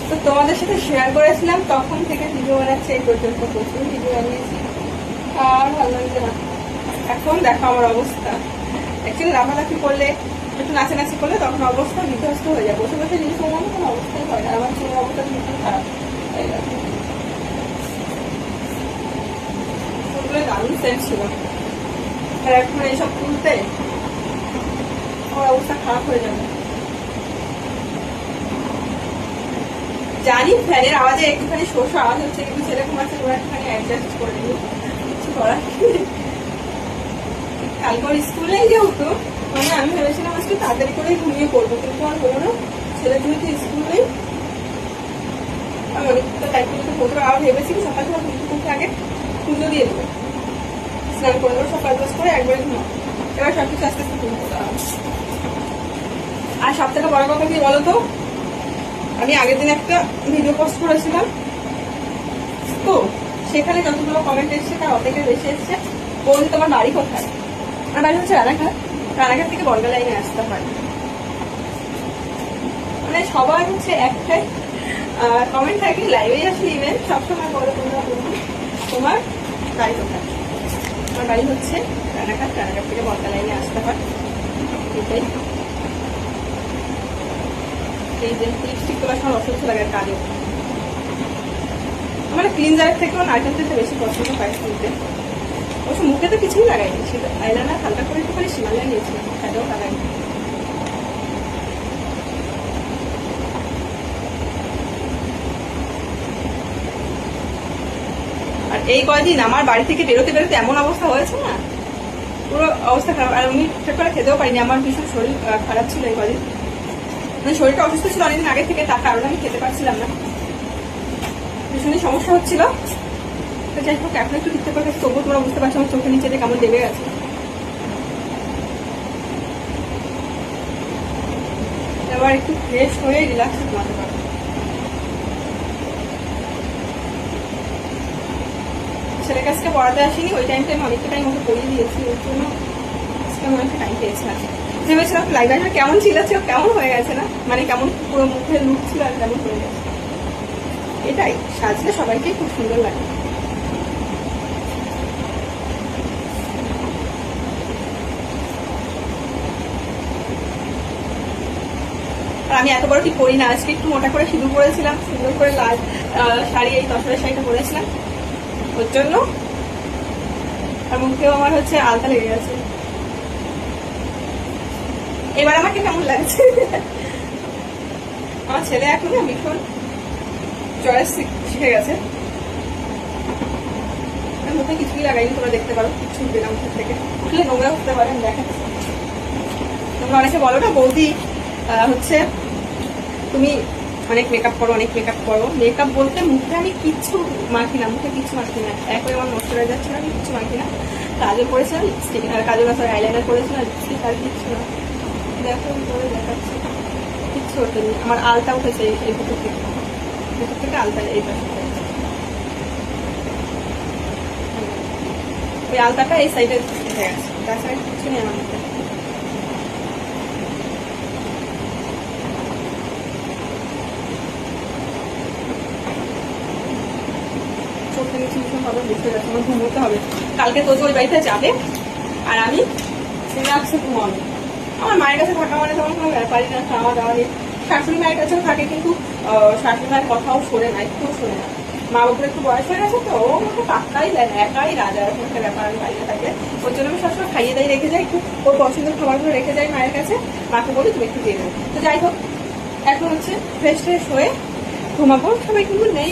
তো তোমাদের সাথে শেয়ার করেছিলাম, তখন থেকে ভিডিও বানাচ্ছে, এই পর্যন্ত প্রচুর ভিডিও বানিয়েছি, আর ভালো লাগছে না। এখন দেখো আমার অবস্থা। অ্যাকচুয়ালি লাফালাফি করলে, একটু নাচানাচি করলে তখন অবস্থা বিধ্বস্ত হয়ে যায়। বসে বসে জিনিস বানানো কোনো অবস্থাই হয় না। আমার চুলের অবস্থা ভীষণ খারাপ হয়ে গেছে। ফুলগুলো দারুণ সেন্ট ছিল, আর এখন এইসব তুলতে আমার অবস্থা খারাপ হয়ে যাবে। জানি ফ্যানের আওয়াজে একটুখানি শোষ আওয়াজ হচ্ছে, কিন্তু ছেলে ঘুমাচ্ছে, তোমরা একটুখানি অ্যাডজাস্ট করে দিও, কিছু করার কালকে ওর স্কুল নেই যেহেতু, মানে আমি ভেবেছিলাম আজকে তাড়াতাড়ি করে ঘুমিয়ে পড়বো, কিন্তু আর হলো না। ছেলে যেহেতু স্কুল নেই, আমি অনেকটা টাইম করে প্রথমে আবার ভেবেছি সকালবেলা ঘুমতে আগে পুজো দিয়ে দেবো, স্নান করে দেবো, সকাল বাস করে একবারে ঘুমাবো। এবার সবকিছু আস্তে আস্তে ঘুম করতে হবে। আর সব থেকে বড় কথা কি বলতো, আমি আগের দিন একটা ভিডিও পোস্ট করেছিলাম, তো সেখানে যতগুলো কমেন্ট এসছে তার অর্ধেকের বেশি এসছে বলছি তোমার বাড়ি কোথায়। আমার বাড়ি হচ্ছে রানাঘাট, রানাঘাট থেকে বর্গা লাইনে আসতে হয়। মানে সবার হচ্ছে একটাই কমেন্ট থাকে, লাইভে আসলে ইভেন সবসময় বলো তোমরা তোমার বাড়ি কোথায়। আমার বাড়ি হচ্ছে রানাঘাট, রানাঘাট থেকে বর্গা লাইনে আসতে হয়। এটাই এই যে লিপস্টিক তোলার সময় অসুস্থ লাগে কাজে, আমার ক্লিনজারের থেকেও নারকেল তেলটা বেশি পছন্দ হয় কিনতে। অবশ্য মুখে তো কিছুই লাগাইনি, ছিল আইলাইনার হালকা করে একটুখানি সীমানা নিয়েছিলাম, সেটাও লাগাইনি। আর এই কয়দিন আমার বাড়ি থেকে বেরোতে বেরোতে এমন অবস্থা হয়েছে না, পুরো অবস্থা খারাপ। আর আমি ঠিক করে খেতেও পারিনি, আমার ভীষণ শরীর খারাপ ছিল এই কদিন, মানে শরীরটা অসুস্থ ছিল অনেকদিন আগে থেকে, তার কারণে আমি খেতে পারছিলাম না, ভীষণই সমস্যা হচ্ছিল। তো যাই হোক এখন একটু ঠিকঠাক করে, তবুও তোমরা বুঝতে পারছো আমার চোখের নিচে কেমন দেবে গেছে। এবার একটু ফ্রেশ হয়ে রিল্যাক্স ঘুমাতে পারবো। ছেলের কাছকে পড়াতে আসিনি, ওই টাইমটা আমি অনেকটা টাইম ওকে পড়িয়ে দিয়েছি, ওর জন্য আজকে আমি অনেকটা টাইম পেয়েছিলাম। ভেবেছিলাম লাইভ আসলে কেমন ছিল, কেমন হয়ে গেছে না, মানে কেমন পুরো মুখের লুক ছিল আর কেমন হয়ে গেছে। এটাই সাজলে সবাইকেই খুব সুন্দর লাগে। আর আমি এত বড় ঠিক করি না, আজকে একটু মোটা করে সিঁদুর পরেছিলাম, সুন্দর করে লাল শাড়ি, এই তসরের শাড়িটা পরেছিলাম ওর জন্য। আর মুখেও আমার হচ্ছে আলতা লেগে গেছে। এবার আমাকে কেমন লাগছে? আমার ছেলে এখন না ভীষণ চয়েস শিখে গেছে, মুখে কিছুই লাগাইনি, তোমরা দেখতে পারো কিছু উঠবে না মুখের থেকে, উঠলে নোংরা উঠতে পারে, আমি দেখাচ্ছি। তোমরা অনেকে বলো না বৌদি হচ্ছে তুমি অনেক মেকআপ করো, অনেক মেকআপ করো। মেকআপ বলতে মুখে আমি কিচ্ছু মাখি না, মুখে কিচ্ছু মাখি না। একই আমার ময়শ্চারাইজার ছিল, আমি কিচ্ছু মাখি না। কাজল করেছিলাম লিপস্টিক, আর কাজল গাছের আইলাইনার করেছিলাম লিপস্টিক, আর কিচ্ছু না। দেখো করে দেখাচ্ছি, কিচ্ছু ওঠেনি। আমার আলতা উঠেছে এই ভিতর থেকে আলতা এই পাশে, ওই আলতাটা এই সাইডে উঠে গেছে, তাছাড়া কিচ্ছু নেই আমার মধ্যে। চোখের নিচে ভীষণ ভাবে বুঝতে যাচ্ছে, আমার ঘুমোতে হবে। কালকে তোজো ওই বাড়িতে যাবে আর আমি রিল্যাক্সে ঘুমাবো। আমার মায়ের কাছে থাকা মানে তখন কোনো ব্যাপারই না, খাওয়া দাওয়া নেই। শাশুড়ি মায়ের কাছেও থাকে, কিন্তু শাশুড়ি মায়ের কথাও শোনে না, একটুও শোনে না। মা বাবুর একটু বয়স হয়ে গেছে তো, ও আমাকে পাক্কাই দেয় না, একাই রাজা, এরকম একটা ব্যাপার। আমি বাড়িতে থাকে, ওর জন্য আমি সবসময় খাইয়ে দিয়ে রেখে যাই, একটু ওর পছন্দের খাবারগুলো রেখে যাই মায়ের কাছে, মাকে বলি তুমি একটু দিয়ে দেবো। তো যাই হোক এখন হচ্ছে ফ্রেশ হয়ে ঘুমাবো। সবাই কিন্তু নেই।